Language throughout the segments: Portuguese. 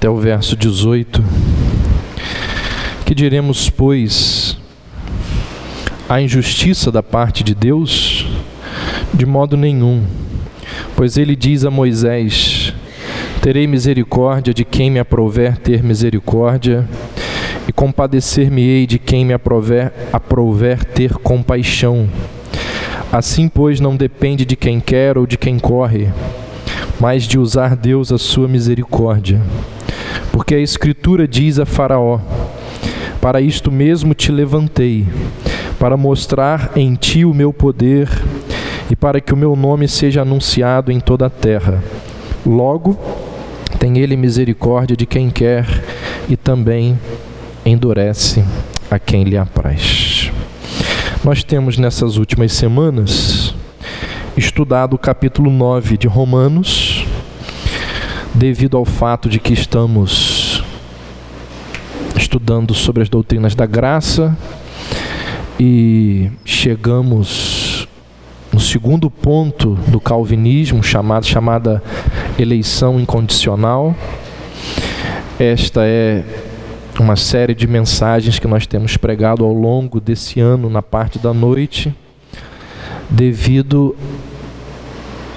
até o verso 18. Que diremos, pois, a injustiça da parte de Deus? De modo nenhum, pois ele diz a Moisés: terei misericórdia de quem me aprouver ter misericórdia, e compadecer-me-ei de quem me aprouver ter compaixão. Assim, pois, não depende de quem quer ou de quem corre, mas de usar Deus a sua misericórdia. Porque a Escritura diz a Faraó: para isto mesmo te levantei, para mostrar em ti o meu poder e para que o meu nome seja anunciado em toda a terra. Logo, tem ele misericórdia de quem quer e também endurece a quem lhe apraz. Nós temos nessas últimas semanas estudado o capítulo 9 de Romanos, devido ao fato de que estamos estudando sobre as doutrinas da graça e chegamos no segundo ponto do calvinismo, chamada eleição incondicional. Esta é uma série de mensagens que nós temos pregado ao longo desse ano na parte da noite, devido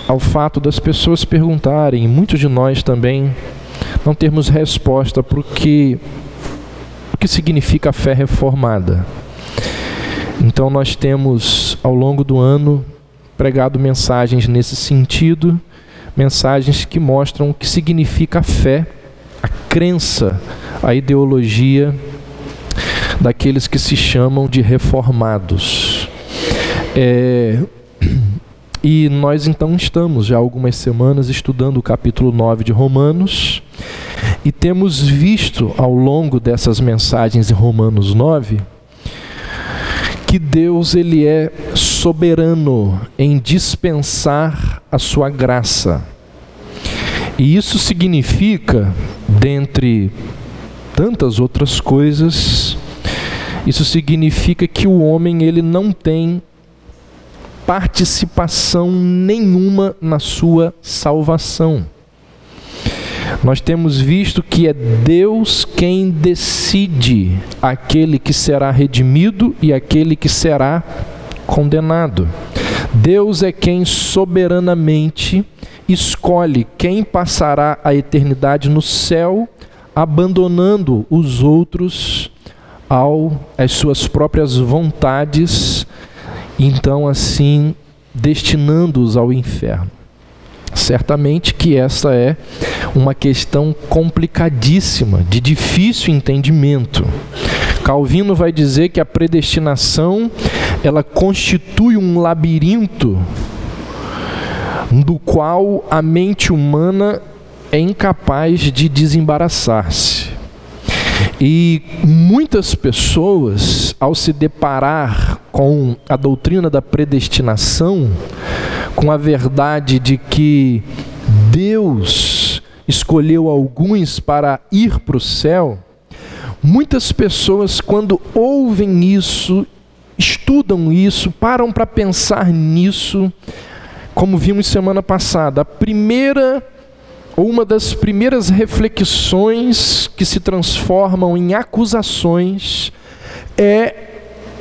ao fato das pessoas perguntarem, muitos de nós também não termos resposta para o que significa a fé reformada. Então nós temos ao longo do ano pregado mensagens nesse sentido, mensagens que mostram o que significa a fé, a crença, a ideologia daqueles que se chamam de reformados. E nós então estamos já há algumas semanas estudando o capítulo 9 de Romanos e temos visto ao longo dessas mensagens em Romanos 9 que Deus ele é soberano em dispensar a sua graça. E isso significa, dentre tantas outras coisas, isso significa que o homem ele não tem participação nenhuma na sua salvação. Nós temos visto que é Deus quem decide aquele que será redimido e aquele que será condenado. Deus é quem soberanamente escolhe quem passará a eternidade no céu, abandonando os outros às suas próprias vontades, então assim destinando-os ao inferno. Certamente que essa é uma questão complicadíssima, de difícil entendimento. Calvino vai dizer que a predestinação, ela constitui um labirinto do qual a mente humana é incapaz de desembaraçar-se. E muitas pessoas, ao se deparar com a doutrina da predestinação, com a verdade de que Deus escolheu alguns para ir para o céu, muitas pessoas, quando ouvem isso, estudam isso, param para pensar nisso, como vimos semana passada, uma das primeiras reflexões que se transformam em acusações é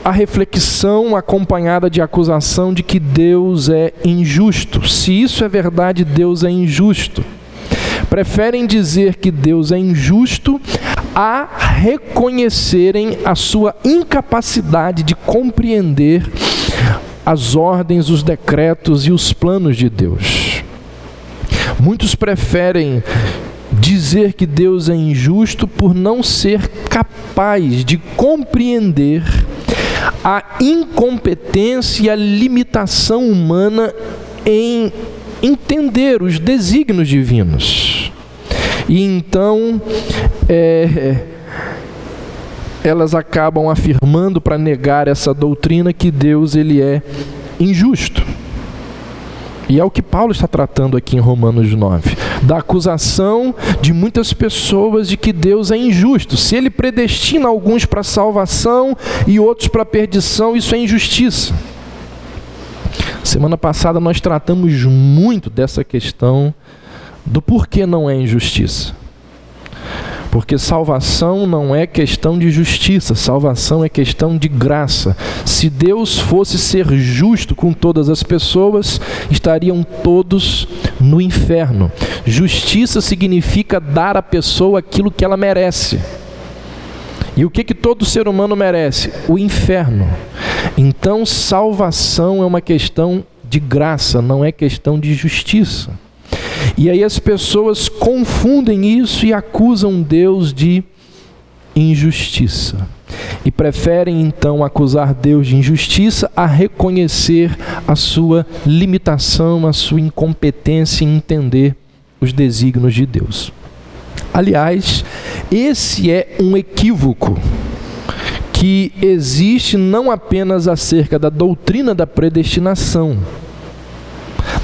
a reflexão acompanhada de acusação de que Deus é injusto. Se isso é verdade, Deus é injusto. Preferem dizer que Deus é injusto a reconhecerem a sua incapacidade de compreender as ordens, os decretos e os planos de Deus. Muitos preferem dizer que Deus é injusto por não ser capaz de compreender a incompetência e a limitação humana em entender os desígnios divinos. E então elas acabam afirmando, para negar essa doutrina, que Deus ele é injusto. E é o que Paulo está tratando aqui em Romanos 9, da acusação de muitas pessoas de que Deus é injusto. Se ele predestina alguns para a salvação e outros para a perdição, isso é injustiça. Semana passada nós tratamos muito dessa questão do porquê não é injustiça. Porque salvação não é questão de justiça, salvação é questão de graça. Se Deus fosse ser justo com todas as pessoas, estariam todos no inferno. Justiça significa dar à pessoa aquilo que ela merece. E o que todo ser humano merece? O inferno. Então, salvação é uma questão de graça, não é questão de justiça. E aí as pessoas confundem isso e acusam Deus de injustiça. E preferem então acusar Deus de injustiça a reconhecer a sua limitação, a sua incompetência em entender os desígnios de Deus. Aliás, esse é um equívoco que existe não apenas acerca da doutrina da predestinação.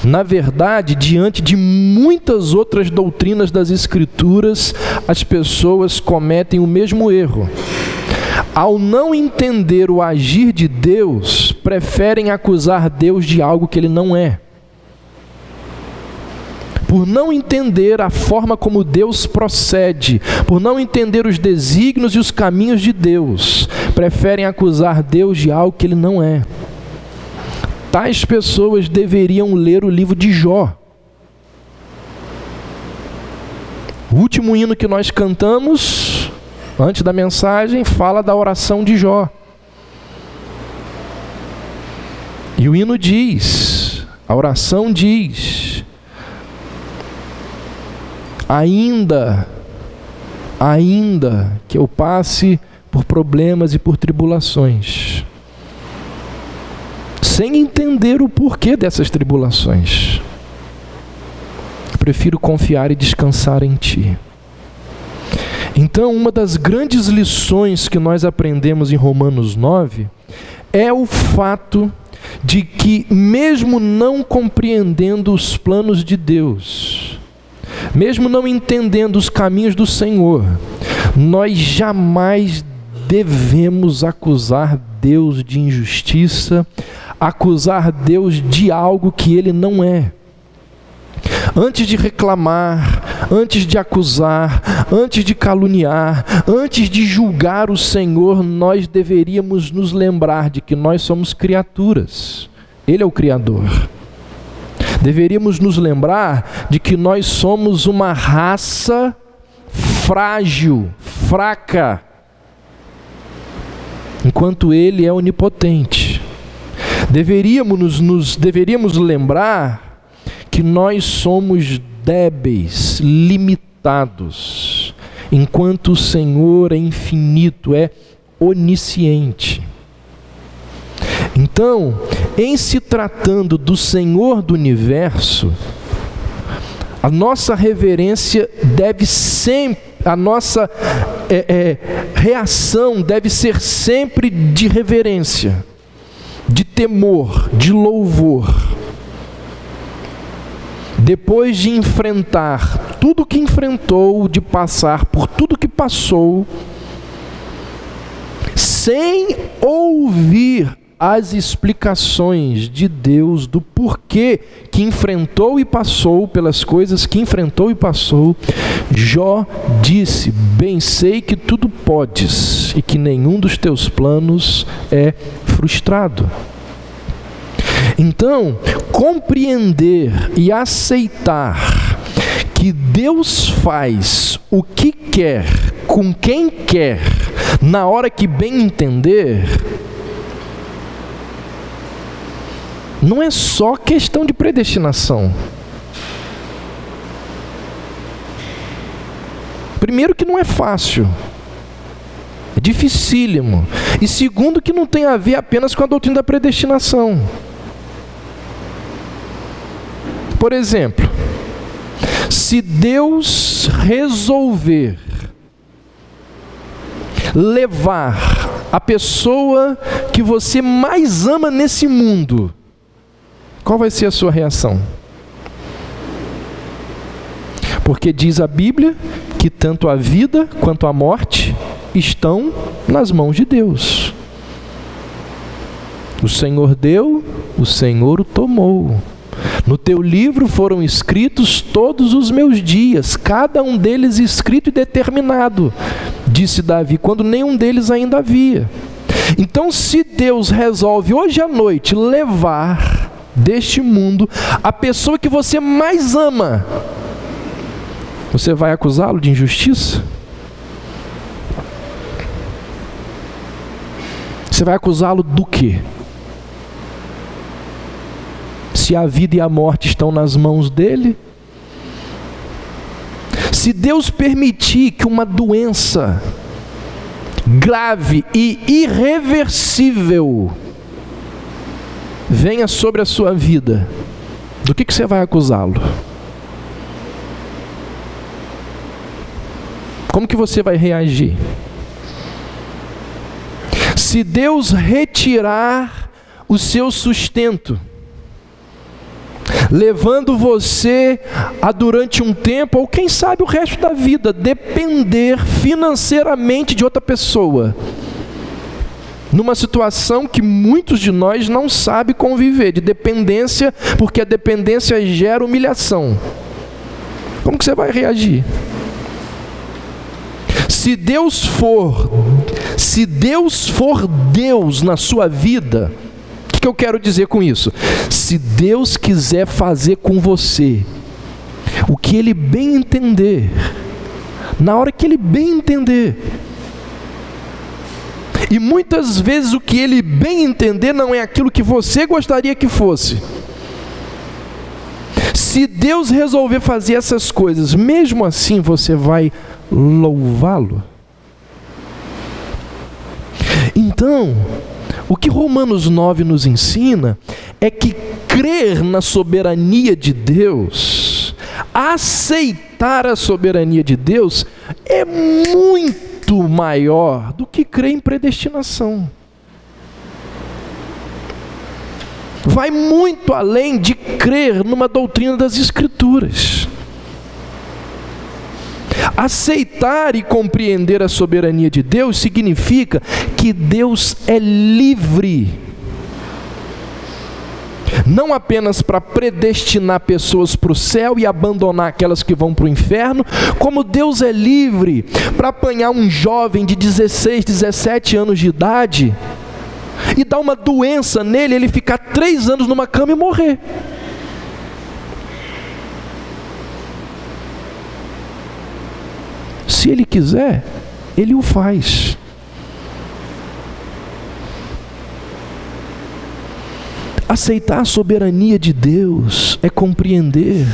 Na verdade, diante de muitas outras doutrinas das Escrituras, as pessoas cometem o mesmo erro. Ao não entender o agir de Deus, preferem acusar Deus de algo que Ele não é. Por não entender a forma como Deus procede, por não entender os desígnios e os caminhos de Deus, preferem acusar Deus de algo que Ele não é. Tais pessoas deveriam ler o livro de Jó. O último hino que nós cantamos, antes da mensagem, fala da oração de Jó. E o hino diz, a oração diz: ainda que eu passe por problemas e por tribulações, sem entender o porquê dessas tribulações, prefiro confiar e descansar em Ti. Então, uma das grandes lições que nós aprendemos em Romanos 9 é o fato de que, mesmo não compreendendo os planos de Deus, mesmo não entendendo os caminhos do Senhor, nós jamais devemos acusar Deus de injustiça, acusar Deus de algo que Ele não é. Antes de reclamar, antes de acusar, antes de caluniar, antes de julgar o Senhor, nós deveríamos nos lembrar de que nós somos criaturas. Ele é o Criador. Deveríamos nos lembrar de que nós somos uma raça frágil, fraca, enquanto Ele é onipotente. Deveríamos lembrar que nós somos débeis, limitados, enquanto o Senhor é infinito, é onisciente. Então, em se tratando do Senhor do universo, a nossa reverência deve sempre, a nossa reação deve ser sempre de reverência, de temor, de louvor. Depois de enfrentar tudo que enfrentou, de passar por tudo que passou, sem ouvir as explicações de Deus do porquê que enfrentou e passou, pelas coisas que enfrentou e passou, Jó disse: bem sei que tudo podes e que nenhum dos teus planos é frustrado. Então, compreender e aceitar que Deus faz o que quer, com quem quer, na hora que bem entender, não é só questão de predestinação. Primeiro, que não é fácil, é dificílimo. E segundo, que não tem a ver apenas com a doutrina da predestinação. Por exemplo, se Deus resolver levar a pessoa que você mais ama nesse mundo, qual vai ser a sua reação? Porque diz a Bíblia que tanto a vida quanto a morte estão nas mãos de Deus. O Senhor deu, o Senhor o tomou. No teu livro foram escritos todos os meus dias, cada um deles escrito e determinado, disse Davi, quando nenhum deles ainda havia. Então, se Deus resolve hoje à noite levar deste mundo a pessoa que você mais ama, você vai acusá-lo de injustiça? Você vai acusá-lo do quê? Se a vida e a morte estão nas mãos dele? Se Deus permitir que uma doença grave e irreversível venha sobre a sua vida, do que você vai acusá-lo? Como que você vai reagir? Se Deus retirar o seu sustento, levando você a durante um tempo, ou quem sabe o resto da vida, depender financeiramente de outra pessoa, numa situação que muitos de nós não sabem conviver, de dependência, porque a dependência gera humilhação. Como que você vai reagir? Se Deus for Deus na sua vida, o que eu quero dizer com isso? Se Deus quiser fazer com você o que Ele bem entender, na hora que Ele bem entender, e muitas vezes o que Ele bem entender não é aquilo que você gostaria que fosse. Se Deus resolver fazer essas coisas, mesmo assim você vai louvá-lo? Então, o que Romanos 9 nos ensina é que crer na soberania de Deus, aceitar a soberania de Deus, é muito maior do que crer em predestinação. Vai muito além de crer numa doutrina das Escrituras. Aceitar e compreender a soberania de Deus significa que Deus é livre, não apenas para predestinar pessoas para o céu e abandonar aquelas que vão para o inferno, como Deus é livre para apanhar um jovem de 16, 17 anos de idade e dar uma doença nele, ele ficar 3 anos numa cama e morrer. Se Ele quiser, Ele o faz. Aceitar a soberania de Deus é compreender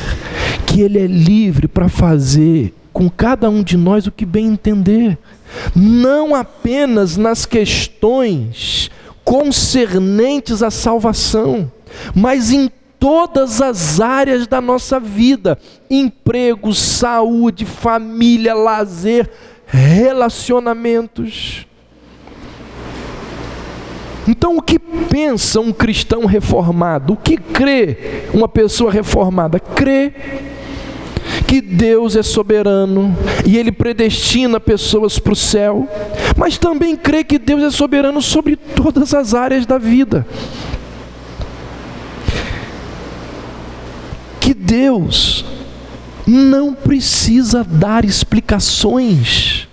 que Ele é livre para fazer com cada um de nós o que bem entender, não apenas nas questões concernentes à salvação, mas em todas as áreas da nossa vida: emprego, saúde, família, lazer, relacionamentos. Então, o que pensa um cristão reformado? O que crê uma pessoa reformada? Crê que Deus é soberano e Ele predestina pessoas para o céu, mas também crê que Deus é soberano sobre todas as áreas da vida. Que Deus não precisa dar explicações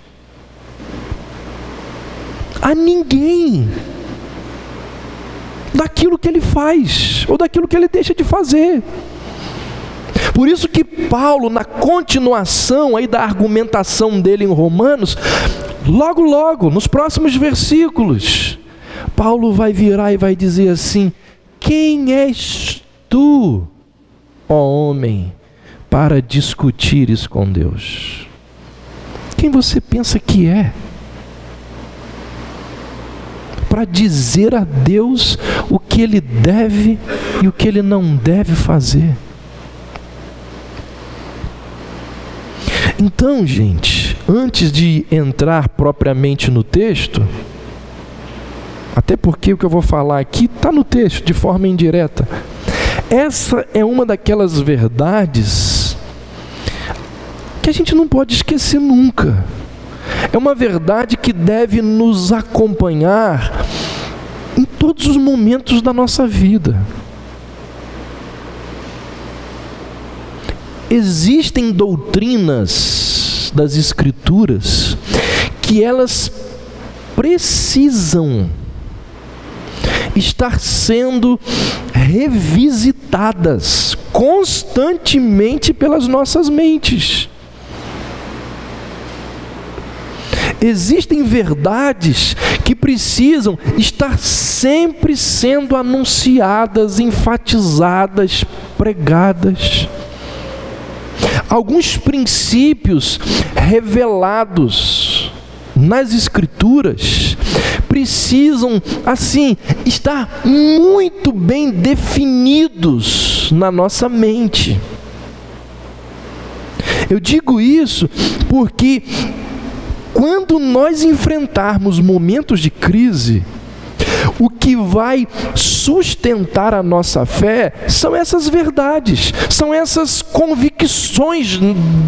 a ninguém daquilo que Ele faz ou daquilo que Ele deixa de fazer. Por isso que Paulo, na continuação aí da argumentação dele em Romanos, logo, nos próximos versículos, Paulo vai virar e vai dizer assim: quem és tu, ó homem, para discutires com Deus? Quem você pensa que é para dizer a Deus o que Ele deve e o que Ele não deve fazer? Então, gente, antes de entrar propriamente no texto, até porque o que eu vou falar aqui está no texto de forma indireta, essa é uma daquelas verdades que a gente não pode esquecer nunca. É uma verdade que deve nos acompanhar em todos os momentos da nossa vida. existem doutrinas das Escrituras que elas precisam estar sendo revisitadas constantemente pelas nossas mentes. Existem verdades que precisam estar sempre sendo anunciadas, enfatizadas, pregadas. Alguns princípios revelados nas Escrituras precisam, assim, estar muito bem definidos na nossa mente. Eu digo isso porque quando nós enfrentarmos momentos de crise, o que vai sustentar a nossa fé são essas verdades, são essas convicções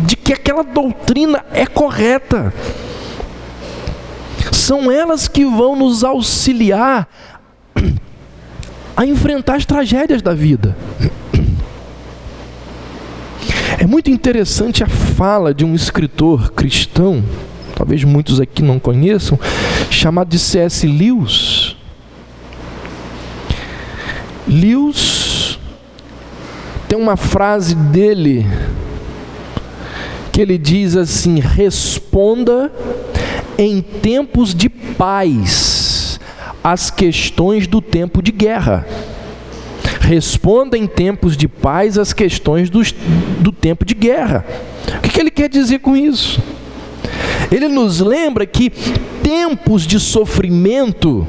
de que aquela doutrina é correta. São elas que vão nos auxiliar a enfrentar as tragédias da vida. É muito interessante a fala de um escritor cristão, talvez muitos aqui não conheçam, chamado de C.S. Lewis. Lewis tem uma frase dele que ele diz assim: responda em tempos de paz às questões do tempo de guerra. Responda em tempos de paz às questões do tempo de guerra. O que ele quer dizer com isso? Ele nos lembra que tempos de sofrimento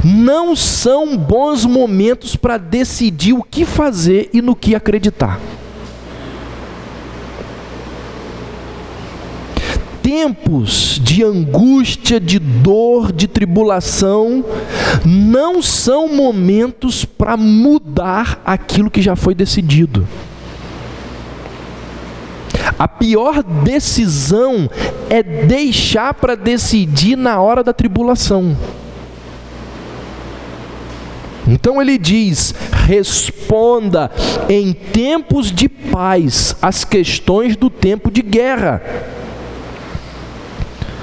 não são bons momentos para decidir o que fazer e no que acreditar. Tempos de angústia, de dor, de tribulação, não são momentos para mudar aquilo que já foi decidido. A pior decisão é deixar para decidir na hora da tribulação. Então ele diz: responda em tempos de paz às questões do tempo de guerra.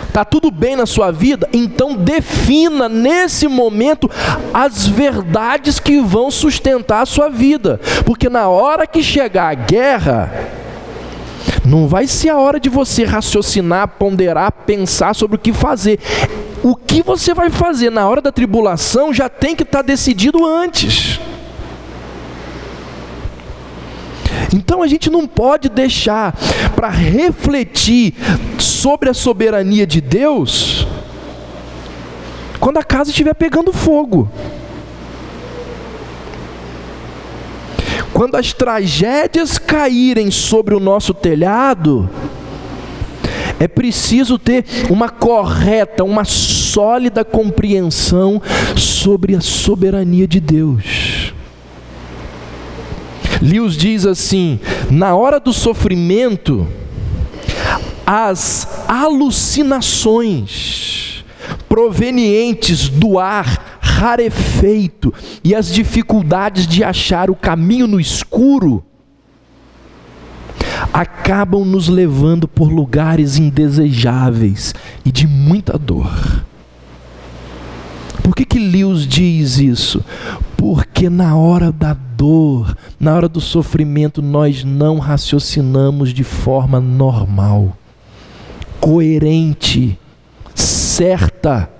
Está tudo bem na sua vida? Então defina nesse momento as verdades que vão sustentar a sua vida. Porque na hora que chegar a guerra, não vai ser a hora de você raciocinar, ponderar, pensar sobre o que fazer. O que você vai fazer na hora da tribulação já tem que estar decidido antes. Então a gente não pode deixar para refletir sobre a soberania de Deus quando a casa estiver pegando fogo. Quando as tragédias caírem sobre o nosso telhado, é preciso ter uma correta, uma sólida compreensão sobre a soberania de Deus. Lewis diz assim: na hora do sofrimento, as alucinações provenientes do ar rarefeito e as dificuldades de achar o caminho no escuro acabam nos levando por lugares indesejáveis e de muita dor. Por que Lewis diz isso? Porque na hora da dor, na hora do sofrimento, nós não raciocinamos de forma normal, coerente, certa.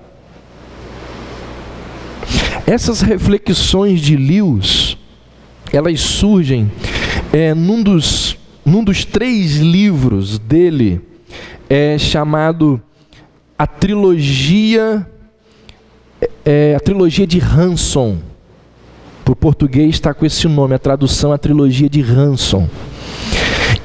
Essas reflexões de Lewis, elas surgem num dos 3 livros dele, chamado a trilogia de Ransom. Para o português está com esse nome, a tradução é a trilogia de Ransom.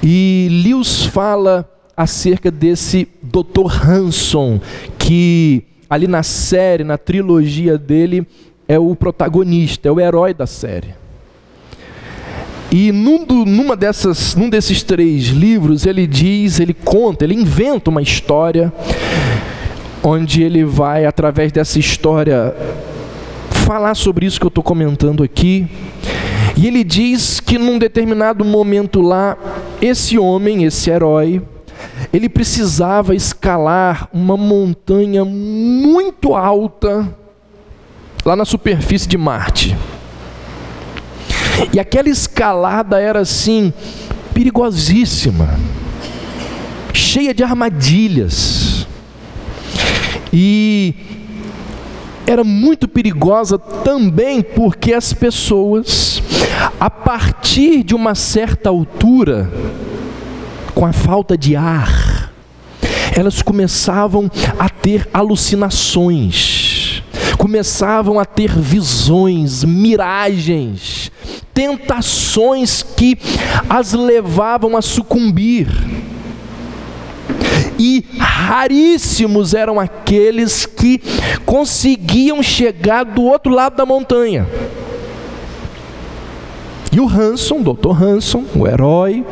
E Lewis fala acerca desse Dr. Ransom, que ali na série, na trilogia dele, é o protagonista, é o herói da série. E num desses 3 livros, ele inventa uma história, onde ele vai, através dessa história, falar sobre isso que eu estou comentando aqui. E ele diz que num determinado momento lá, esse homem, esse herói, ele precisava escalar uma montanha muito alta lá na superfície de Marte. E aquela escalada era assim, perigosíssima, cheia de armadilhas. E era muito perigosa também porque as pessoas, a partir de uma certa altura, com a falta de ar, elas começavam a ter alucinações, começavam a ter visões, miragens, tentações que as levavam a sucumbir. E raríssimos eram aqueles que conseguiam chegar do outro lado da montanha. E o Hanson, Dr. Hanson, o herói,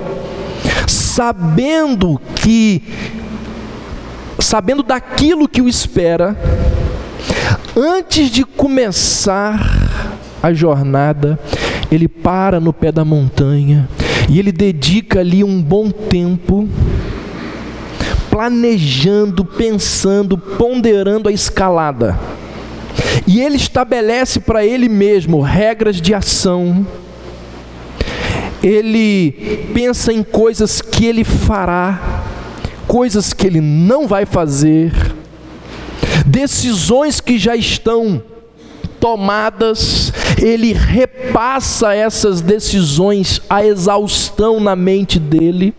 sabendo daquilo que o espera, antes de começar a jornada, ele para no pé da montanha e ele dedica ali um bom tempo planejando, pensando, ponderando a escalada. E ele estabelece para ele mesmo regras de ação. Ele pensa em coisas que ele fará, coisas que ele não vai fazer, decisões que já estão tomadas, ele repassa essas decisões à exaustão na mente dele,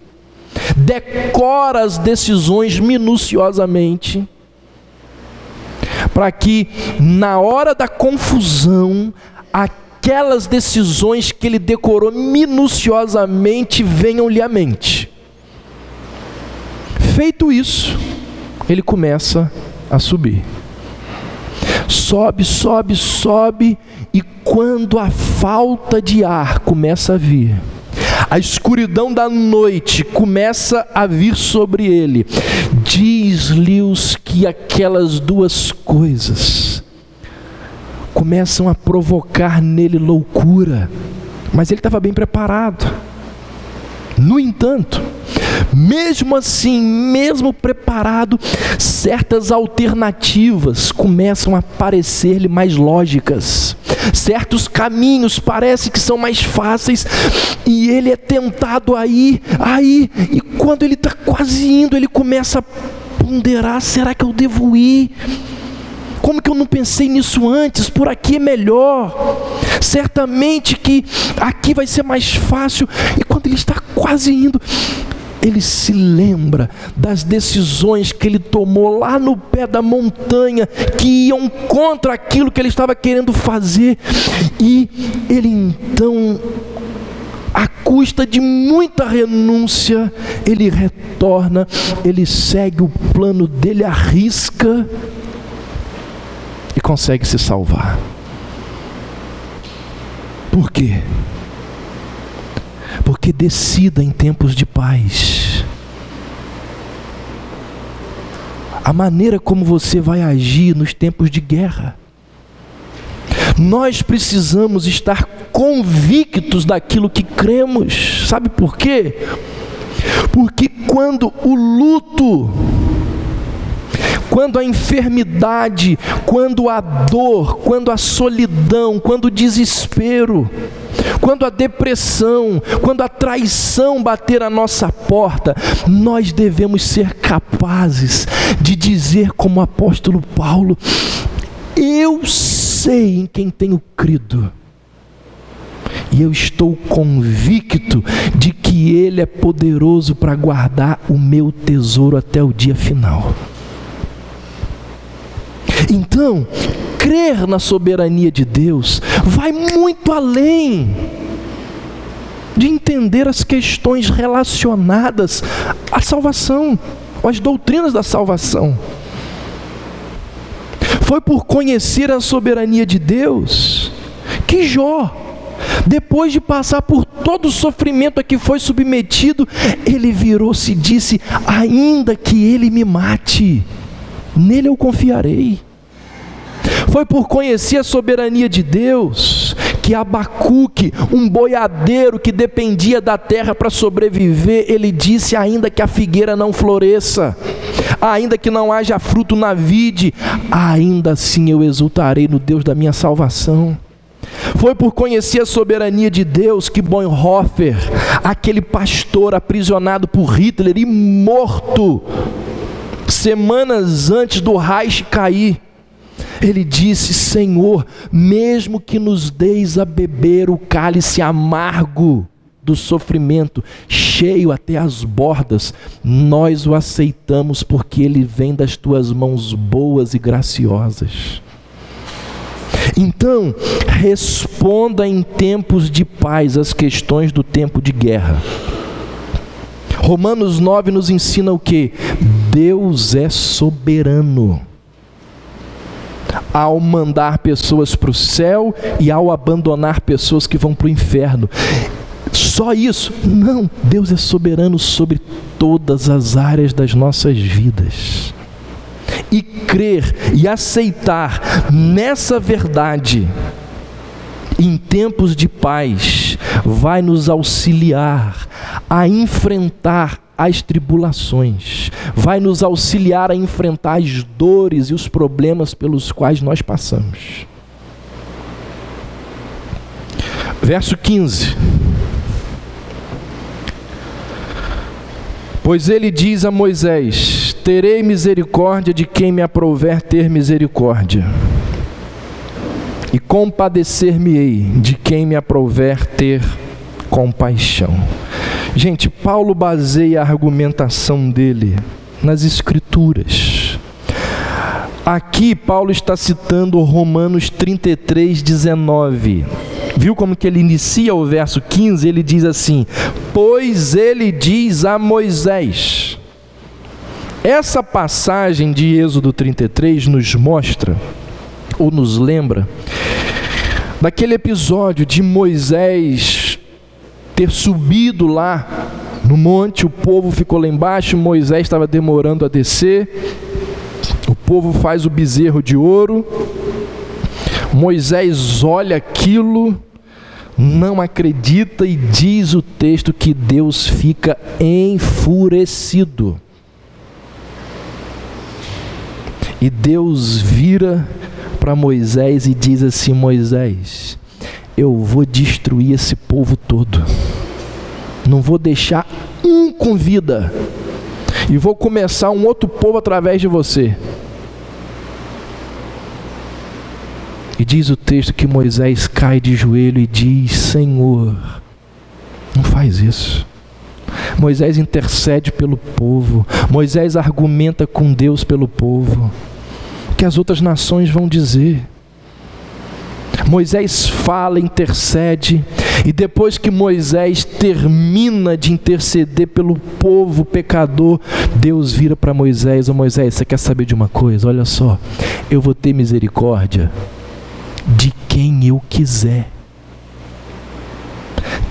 decora as decisões minuciosamente, para que na hora da confusão, aquelas decisões que ele decorou minuciosamente venham-lhe à mente. Feito isso, ele começa a subir. Sobe, sobe, sobe, e quando a falta de ar começa a vir, a escuridão da noite começa a vir sobre ele, diz-lhe-os que aquelas duas coisas começam a provocar nele loucura, mas ele estava bem preparado. No entanto, mesmo assim, mesmo preparado, certas alternativas começam a parecer-lhe mais lógicas. Certos caminhos parecem que são mais fáceis, e ele é tentado a ir, e quando ele está quase indo, ele começa a ponderar: será que eu devo ir? Como que eu não pensei nisso antes? Por aqui é melhor. Certamente que aqui vai ser mais fácil. E quando ele está quase indo, ele se lembra das decisões que ele tomou lá no pé da montanha, que iam contra aquilo que ele estava querendo fazer. E ele então, à custa de muita renúncia, ele retorna, ele segue o plano dele à risca e consegue se salvar. Por quê? Porque decida em tempos de paz. A maneira como você vai agir nos tempos de guerra. Nós precisamos estar convictos daquilo que cremos. Sabe por quê? Porque quando o luto, quando a enfermidade, quando a dor, quando a solidão, quando o desespero, quando a depressão, quando a traição bater à nossa porta, nós devemos ser capazes de dizer como o apóstolo Paulo: eu sei em quem tenho crido, e eu estou convicto de que Ele é poderoso para guardar o meu tesouro até o dia final. Então, crer na soberania de Deus vai muito além de entender as questões relacionadas à salvação, às doutrinas da salvação. Foi por conhecer a soberania de Deus que Jó, depois de passar por todo o sofrimento a que foi submetido, ele virou-se e disse: ainda que ele me mate, nele eu confiarei. Foi por conhecer a soberania de Deus que que Abacuque, um boiadeiro que dependia da terra para sobreviver, ele disse: ainda que a figueira não floresça, ainda que não haja fruto na vide, ainda assim eu exultarei no Deus da minha salvação. Foi por conhecer a soberania de Deus que Bonhoeffer, aquele pastor aprisionado por Hitler e morto semanas antes do Reich cair, ele disse: Senhor, mesmo que nos deis a beber o cálice amargo do sofrimento, cheio até as bordas, nós o aceitamos, porque ele vem das tuas mãos boas e graciosas. Então, responda em tempos de paz às questões do tempo de guerra. Romanos 9 nos ensina o quê? Deus é soberano ao mandar pessoas para o céu e ao abandonar pessoas que vão para o inferno. Só isso? Não, Deus é soberano sobre todas as áreas das nossas vidas. E crer e aceitar nessa verdade em tempos de paz vai nos auxiliar a enfrentar as tribulações, vai nos auxiliar a enfrentar as dores e os problemas pelos quais nós passamos. Verso 15. Pois ele diz a Moisés: terei misericórdia de quem me aprouver ter misericórdia, e compadecer-me-ei de quem me aprouver ter compaixão. Gente, Paulo baseia a argumentação dele nas Escrituras. Aqui Paulo está citando Romanos 33, 19. Viu como que ele inicia o verso 15? Ele diz assim: pois ele diz a Moisés. Essa passagem de Êxodo 33 nos mostra, ou nos lembra, daquele episódio de Moisés ter subido lá no monte, o povo ficou lá embaixo, Moisés estava demorando a descer, o povo faz o bezerro de ouro, Moisés olha aquilo, não acredita e diz o texto que Deus fica enfurecido. E Deus vira para Moisés e diz assim: Moisés, eu vou destruir esse povo todo, não vou deixar um com vida, e vou começar um outro povo através de você. E diz o texto que Moisés cai de joelho e diz: Senhor, não faz isso. Moisés intercede pelo povo, Moisés argumenta com Deus pelo povo. O que as outras nações vão dizer? Moisés fala, intercede, e depois que Moisés termina de interceder pelo povo pecador, Deus vira para Moisés: ô Moisés, você quer saber de uma coisa? Olha só, eu vou ter misericórdia de quem eu quiser.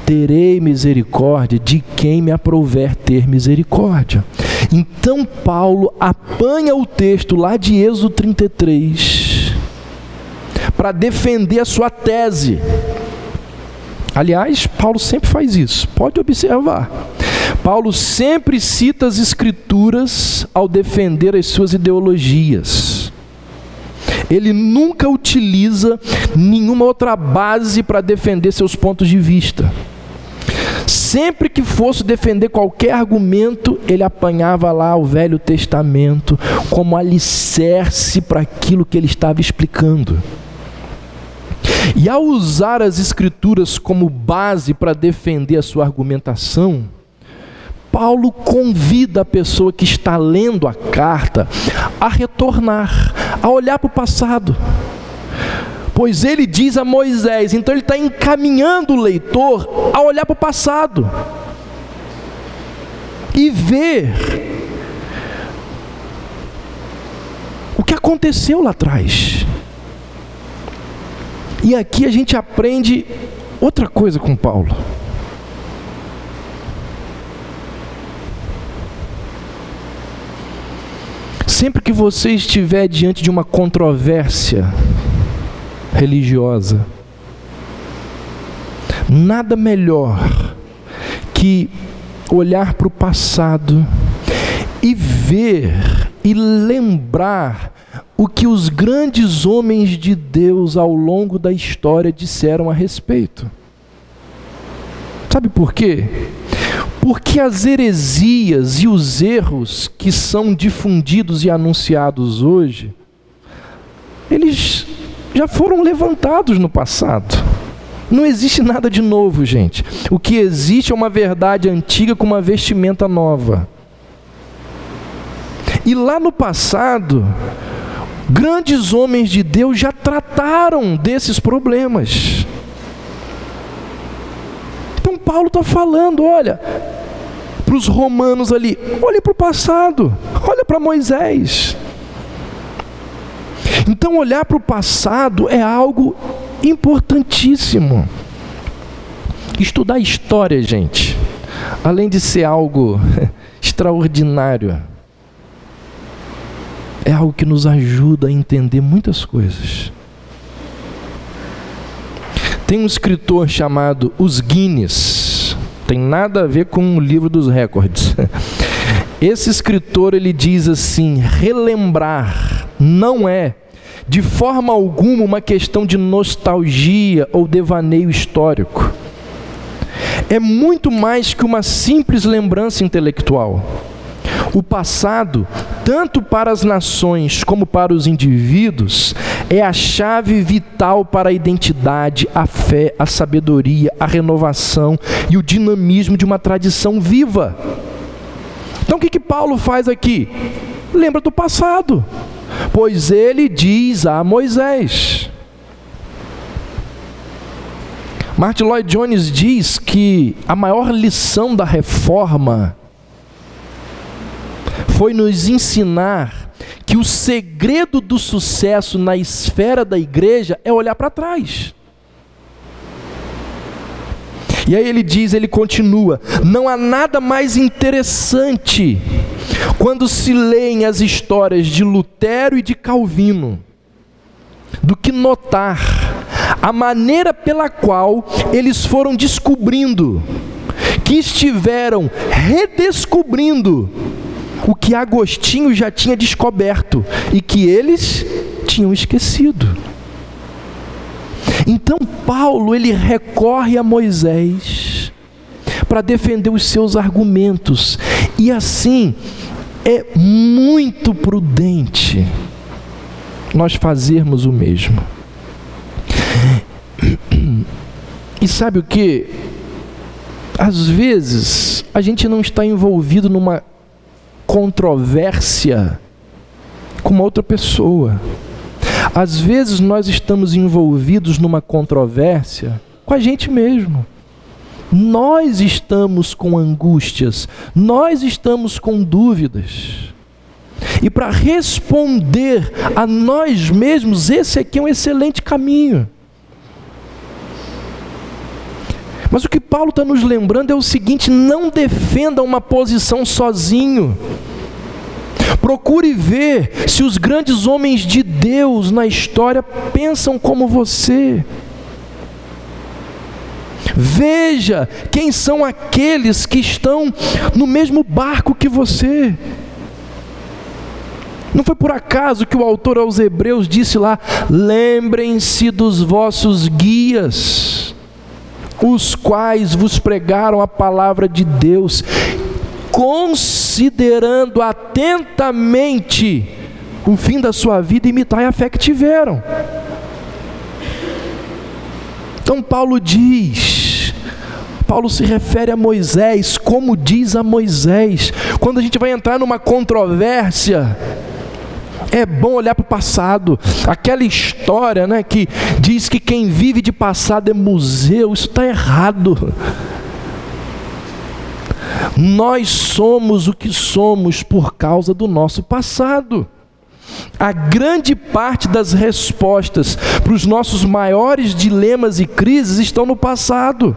Terei misericórdia de quem me aprouver ter misericórdia. Então Paulo apanha o texto lá de Êxodo 33 para defender a sua tese. Aliás, Paulo sempre faz isso, pode observar. Paulo sempre cita as Escrituras ao defender as suas ideologias. Ele nunca utiliza nenhuma outra base para defender seus pontos de vista. Sempre que fosse defender qualquer argumento, ele apanhava lá o Velho Testamento como alicerce para aquilo que ele estava explicando. E ao usar as Escrituras como base para defender a sua argumentação, Paulo convida a pessoa que está lendo a carta a retornar, a olhar para o passado. Pois ele diz a Moisés, então ele está encaminhando o leitor a olhar para o passado e ver o que aconteceu lá atrás. E aqui a gente aprende outra coisa com Paulo. Sempre que você estiver diante de uma controvérsia religiosa, Nada melhor que olhar para o passado e ver e lembrar o que os grandes homens de Deus ao longo da história disseram a respeito. Sabe por quê? Porque as heresias e os erros que são difundidos e anunciados hoje, eles já foram levantados no passado. Não existe nada de novo, gente. O que existe é uma verdade antiga com uma vestimenta nova. E lá no passado, grandes homens de Deus já trataram desses problemas. Então Paulo está falando, olha, para os romanos ali, olha para o passado, olha para Moisés. Então olhar para o passado é algo importantíssimo. Estudar história, gente, além de ser algo extraordinário, é algo que nos ajuda a entender muitas coisas. Tem um escritor chamado Os Guinness, tem nada a ver com o livro dos recordes. Esse escritor, ele diz assim: relembrar não é de forma alguma uma questão de nostalgia ou devaneio histórico. É muito mais que uma simples lembrança intelectual. O passado, tanto para as nações como para os indivíduos, é a chave vital para a identidade, a fé, a sabedoria, a renovação e o dinamismo de uma tradição viva. Então o que Paulo faz aqui? Lembra do passado, pois ele diz a Moisés. Martin Lloyd Jones diz que a maior lição da reforma foi nos ensinar que o segredo do sucesso na esfera da igreja é olhar para trás. E aí ele continua: não há nada mais interessante quando se leem as histórias de Lutero e de Calvino do que notar a maneira pela qual eles foram descobrindo, que estiveram redescobrindo o que Agostinho já tinha descoberto e que eles tinham esquecido. Então Paulo, ele recorre a Moisés para defender os seus argumentos, e assim é muito prudente nós fazermos o mesmo. E sabe o que? Às vezes a gente não está envolvido numa controvérsia com uma outra pessoa. Às vezes nós estamos envolvidos numa controvérsia com a gente mesmo. Nós estamos com angústias, nós estamos com dúvidas. E para responder a nós mesmos, esse aqui é um excelente caminho. Mas o que Paulo está nos lembrando é o seguinte: não defenda uma posição sozinho. Procure ver se os grandes homens de Deus na história pensam como você. Veja quem são aqueles que estão no mesmo barco que você. Não foi por acaso que o autor aos Hebreus disse lá: lembrem-se dos vossos guias, os quais vos pregaram a palavra de Deus, considerando atentamente o fim da sua vida, imitai a fé que tiveram. Então Paulo se refere a Moisés, como diz a Moisés. Quando a gente vai entrar numa controvérsia, é bom olhar para o passado. Aquela história, né, que diz que quem vive de passado é museu, isso está errado. Nós somos o que somos por causa do nosso passado. A grande parte das respostas para os nossos maiores dilemas e crises estão no passado.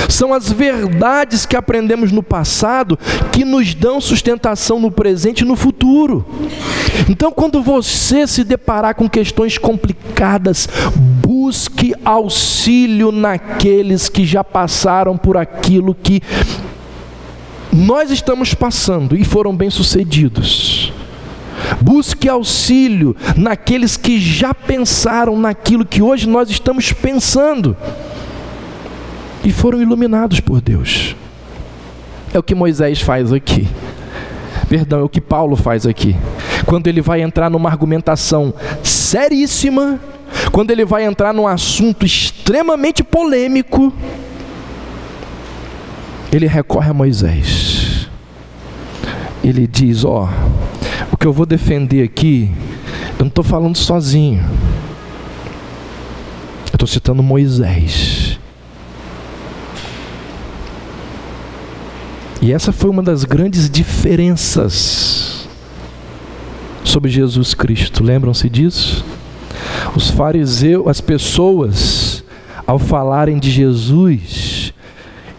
São as verdades que aprendemos no passado que nos dão sustentação no presente e no futuro. Então, quando você se deparar com questões complicadas, busque busque auxílio naqueles que já passaram por aquilo que nós estamos passando e foram bem-sucedidos. Busque auxílio naqueles que já pensaram naquilo que hoje nós estamos pensando e foram iluminados por Deus. É o que Moisés faz aqui. Perdão, é o que Paulo faz aqui. Quando ele vai entrar numa argumentação seríssima, quando ele vai entrar num assunto extremamente polêmico, ele recorre a Moisés. Ele diz: o que eu vou defender aqui, eu não estou falando sozinho. Eu estou citando Moisés. E essa foi uma das grandes diferenças sobre Jesus Cristo. Lembram-se disso? Os fariseus, as pessoas, ao falarem de Jesus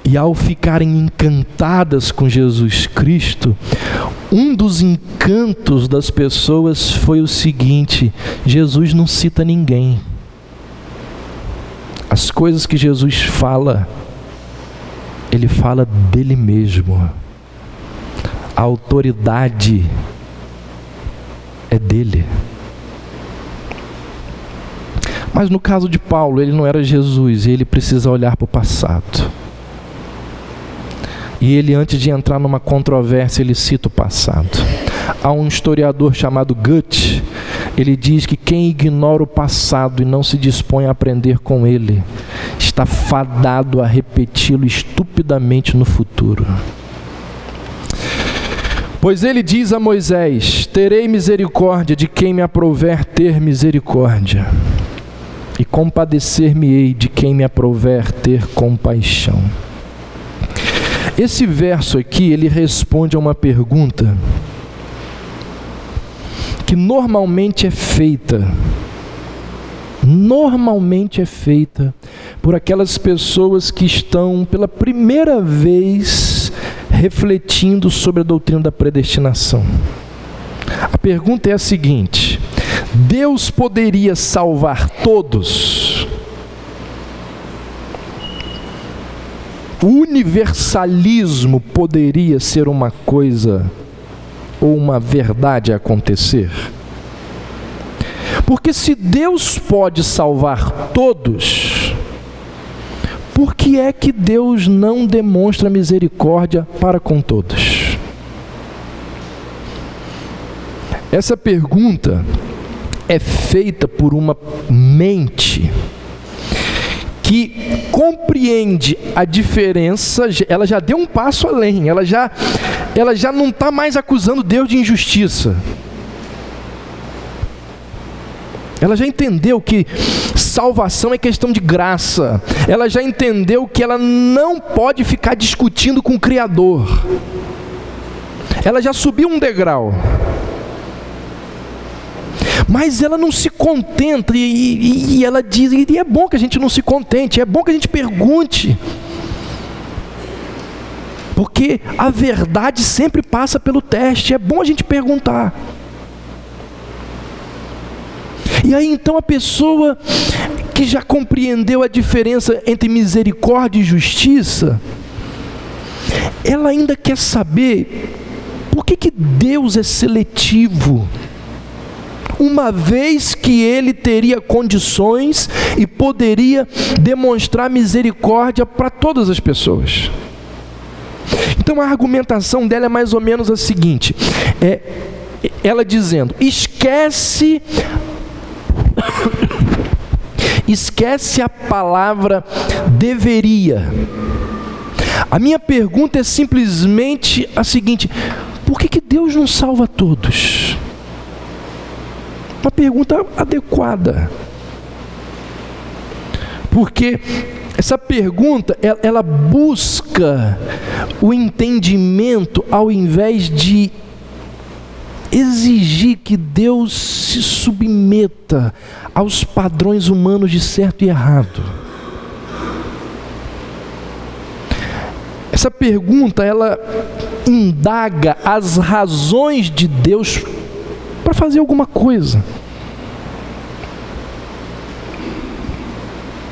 e ao ficarem encantadas com Jesus Cristo, um dos encantos das pessoas foi o seguinte: Jesus não cita ninguém. As coisas que Jesus fala, ele fala dele mesmo. A autoridade é dele. Mas no caso de Paulo, ele não era Jesus, e ele precisa olhar para o passado. E ele, antes de entrar numa controvérsia, ele cita o passado. Há um historiador chamado Goethe, ele diz que quem ignora o passado e não se dispõe a aprender com ele, está fadado a repeti-lo estupidamente no futuro. Pois ele diz a Moisés: terei misericórdia de quem me aprouver ter misericórdia, e compadecer-me-ei de quem me aprouver ter compaixão. Esse verso aqui, ele responde a uma pergunta que normalmente é feita por aquelas pessoas que estão pela primeira vez refletindo sobre a doutrina da predestinação. A pergunta é a seguinte: Deus poderia salvar todos? O universalismo poderia ser uma coisa ou uma verdade a acontecer? Porque se Deus pode salvar todos, por que é que Deus não demonstra misericórdia para com todos? Essa pergunta é feita por uma mente que compreende a diferença. Ela já deu um passo além, ela já não está mais acusando Deus de injustiça. Ela já entendeu que salvação é questão de graça. Ela já entendeu que ela não pode ficar discutindo com o Criador. Ela já subiu um degrau. Mas ela não se contenta, e ela diz, e é bom que a gente não se contente, é bom que a gente pergunte. Porque a verdade sempre passa pelo teste, é bom a gente perguntar. E aí então a pessoa que já compreendeu a diferença entre misericórdia e justiça, ela ainda quer saber por que Deus é seletivo, uma vez que Ele teria condições e poderia demonstrar misericórdia para todas as pessoas. Então a argumentação dela é mais ou menos a seguinte, ela dizendo: esquece a palavra deveria. A minha pergunta é simplesmente a seguinte: por que Deus não salva todos? Uma pergunta adequada. Porque essa pergunta, ela busca o entendimento ao invés de exigir que Deus se submeta aos padrões humanos de certo e errado. Essa pergunta, ela indaga as razões de Deus para fazer alguma coisa.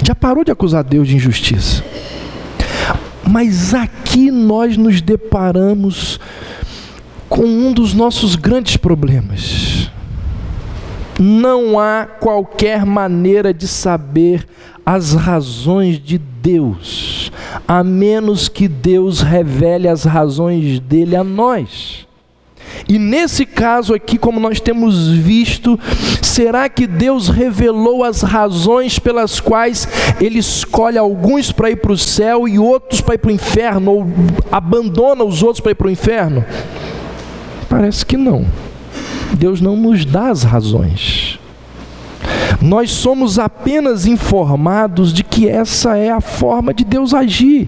Já parou de acusar Deus de injustiça. Mas aqui nós nos deparamos com um dos nossos grandes problemas. Não há qualquer maneira de saber as razões de Deus, a menos que Deus revele as razões dele a nós. E nesse caso aqui, como nós temos visto, será que Deus revelou as razões pelas quais Ele escolhe alguns para ir para o céu e outros para ir para o inferno, ou abandona os outros para ir para o inferno? Parece que não. Deus não nos dá as razões. Nós somos apenas informados de que essa é a forma de Deus agir.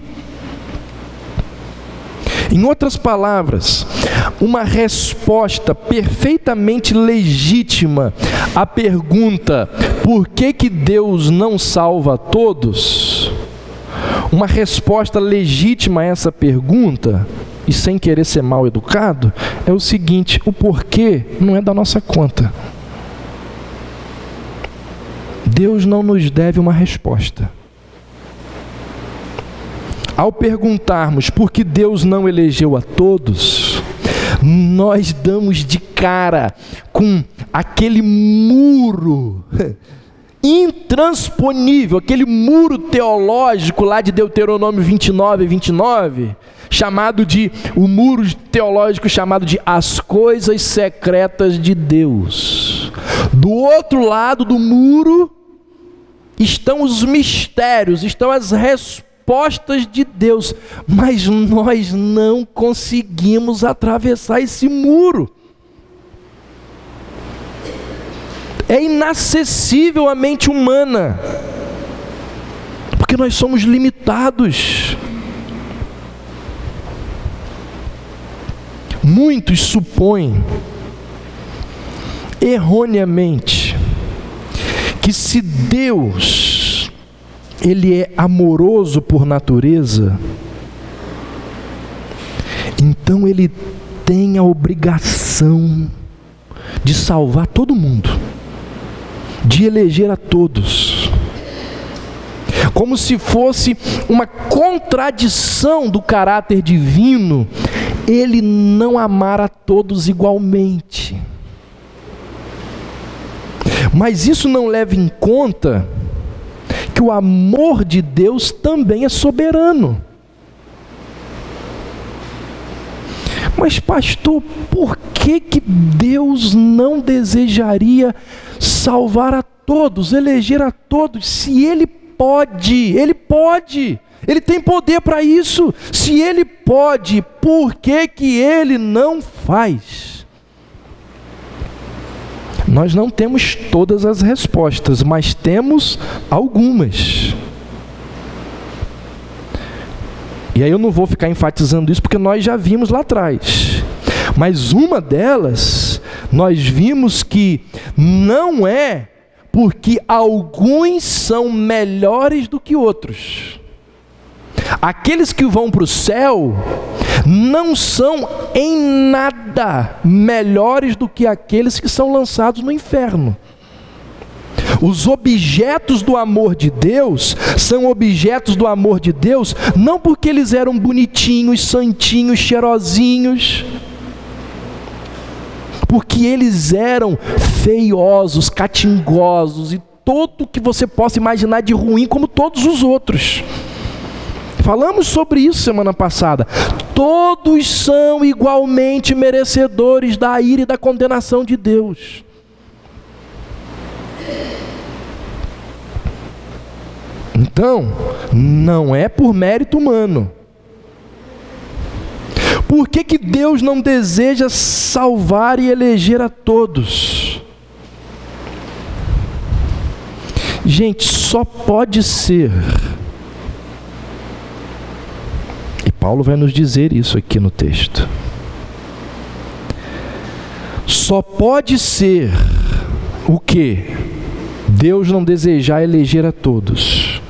Em outras palavras, uma resposta perfeitamente legítima à pergunta por que Deus não salva a todos, uma resposta legítima a essa pergunta, e sem querer ser mal educado, é o seguinte: o porquê não é da nossa conta. Deus não nos deve uma resposta. Ao perguntarmos por que Deus não elegeu a todos, nós damos de cara com aquele muro intransponível, aquele muro teológico lá de Deuteronômio 29, o muro teológico chamado de as coisas secretas de Deus. Do outro lado do muro estão os mistérios, estão as respostas de Deus, mas nós não conseguimos atravessar esse muro. É inacessível à mente humana, porque nós somos limitados. Muitos supõem, erroneamente, que se Deus, Ele é amoroso por natureza, então Ele tem a obrigação de salvar todo mundo, de eleger a todos, como se fosse uma contradição do caráter divino, Ele não amar a todos igualmente. Mas isso não leva em conta que o amor de Deus também é soberano. Mas pastor, por que Deus não desejaria salvar a todos, eleger a todos, se Ele pode? Ele tem poder para isso. Se Ele pode, por que Ele não faz? Nós não temos todas as respostas, mas temos algumas. E aí eu não vou ficar enfatizando isso, porque nós já vimos lá atrás. Mas uma delas, nós vimos que não é porque alguns são melhores do que outros. Aqueles que vão para o céu não são em nada melhores do que aqueles que são lançados no inferno. Os objetos do amor de Deus são objetos do amor de Deus não porque eles eram bonitinhos, santinhos, cheirosinhos, porque eles eram feiosos, catingosos e tudo que você possa imaginar de ruim, como todos os outros. Falamos sobre isso semana passada. Todos são igualmente merecedores da ira e da condenação de Deus. Então, não é por mérito humano. Por que Deus não deseja salvar e eleger a todos? Gente, só pode ser. E Paulo vai nos dizer isso aqui no texto. Só pode ser o quê? Deus não desejar eleger a todos.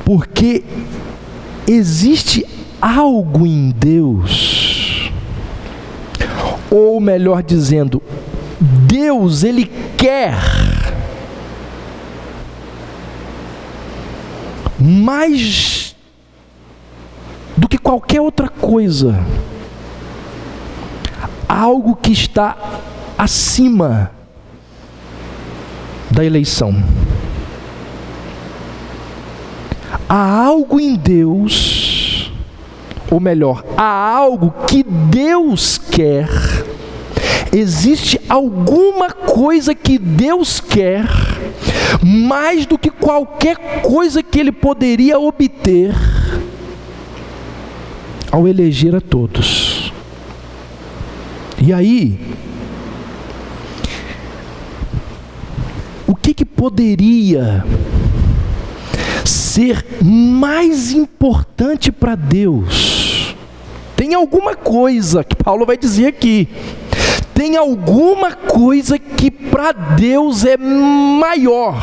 Porque existe algo em Deus, ou melhor dizendo, Deus, Ele quer mais do que qualquer outra coisa, algo que está acima da eleição. Há algo em Deus, ou melhor, há algo que Deus quer. Existe alguma coisa que Deus quer mais do que qualquer coisa que Ele poderia obter ao eleger a todos. E aí, o que poderia ser mais importante para Deus? Tem alguma coisa que Paulo vai dizer aqui. Tem alguma coisa que para Deus é maior.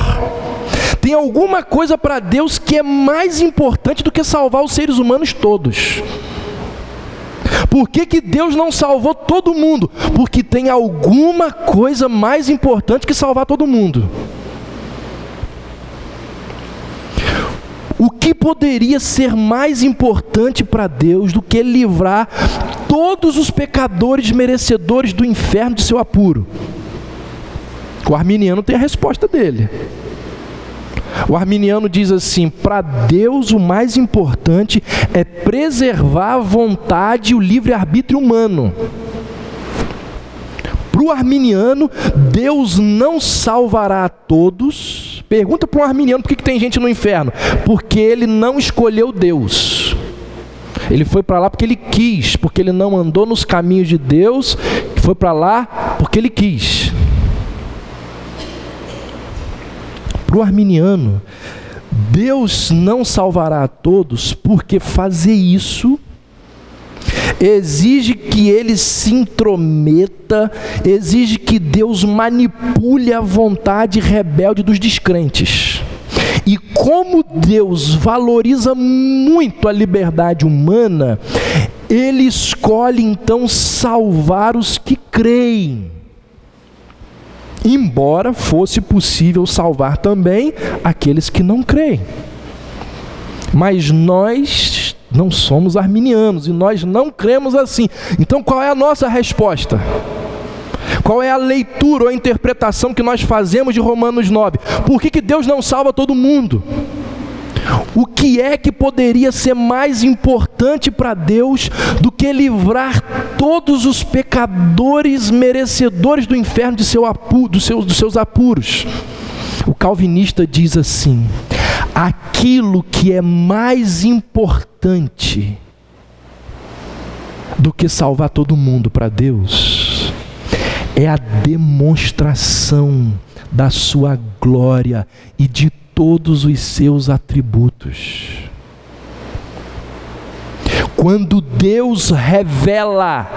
Tem alguma coisa para Deus que é mais importante do que salvar os seres humanos todos. Por que Deus não salvou todo mundo? Porque tem alguma coisa mais importante que salvar todo mundo. O que poderia ser mais importante para Deus do que livrar todos os pecadores merecedores do inferno de seu apuro? O arminiano tem a resposta dele. O arminiano diz assim: para Deus o mais importante é preservar a vontade e o livre-arbítrio humano. Para o arminiano, Deus não salvará a todos. Pergunta para um arminiano por que tem gente no inferno. Porque ele não escolheu Deus. Ele foi para lá porque ele quis, porque ele não andou nos caminhos de Deus, foi para lá porque ele quis. Para o arminiano, Deus não salvará a todos, porque fazer isso exige que ele se intrometa, exige que Deus manipule a vontade rebelde dos descrentes. E como Deus valoriza muito a liberdade humana, Ele escolhe então salvar os que creem. Embora fosse possível salvar também aqueles que não creem. Mas nós não somos arminianos e nós não cremos assim. Então qual é a nossa resposta? Qual é a leitura ou a interpretação que nós fazemos de Romanos 9? Por que Deus não salva todo mundo? O que é que poderia ser mais importante para Deus do que livrar todos os pecadores merecedores do inferno de dos seus apuros? O calvinista diz assim: aquilo que é mais importante do que salvar todo mundo para Deus é a demonstração da sua glória e de todos os seus atributos. Quando Deus revela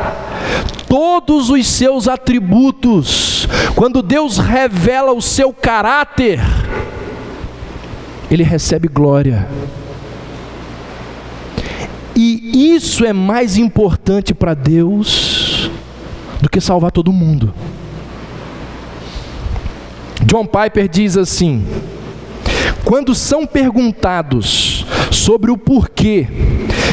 todos os seus atributos, quando Deus revela o seu caráter, Ele recebe glória. E isso é mais importante para Deus do que salvar todo mundo. John Piper diz assim: quando são perguntados sobre o porquê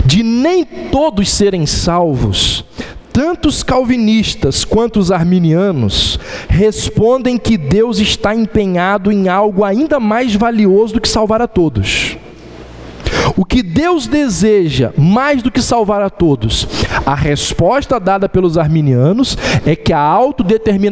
de nem todos serem salvos, tanto os calvinistas quanto os arminianos respondem que Deus está empenhado em algo ainda mais valioso do que salvar a todos. O que Deus deseja mais do que salvar a todos? A resposta dada pelos arminianos é que a autodeterminação